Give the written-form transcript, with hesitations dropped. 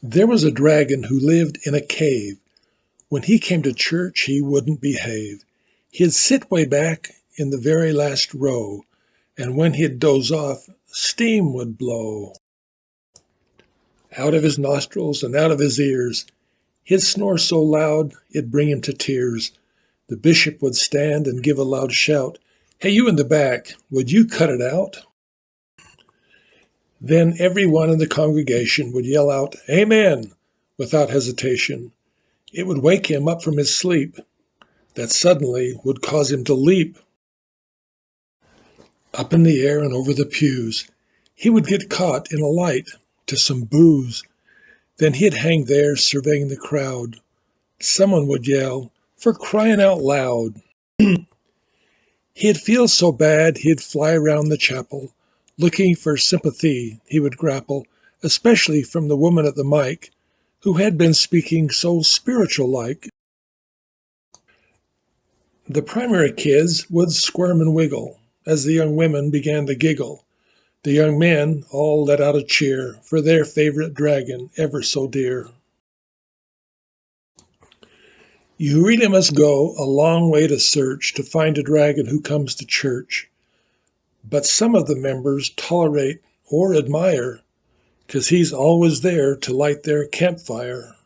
There was a dragon who lived in a cave. When he came to church, he wouldn't behave. He'd sit way back in the very last row, and when he'd doze off, steam would blow out of his nostrils and out of his ears. He'd snore so loud it'd bring him to tears. The bishop would stand and give a loud shout, "Hey, you in the back, would you cut it out?" Then everyone in the congregation would yell out, "Amen," without hesitation. It would wake him up from his sleep that suddenly would cause him to leap up in the air and over the pews. He would get caught in a light to some booze. Then he'd hang there surveying the crowd. Someone would yell, "For crying out loud." He'd feel so bad he'd fly around the chapel. Looking for sympathy he would grapple, especially from the woman at the mic, who had been speaking so spiritual-like. The primary kids would squirm and wiggle as the young women began to giggle. The young men all let out a cheer for their favorite dragon, ever so dear. You really must go a long way to search to find a dragon who comes to church. But some of the members tolerate or admire, 'cause he's always there to light their campfire.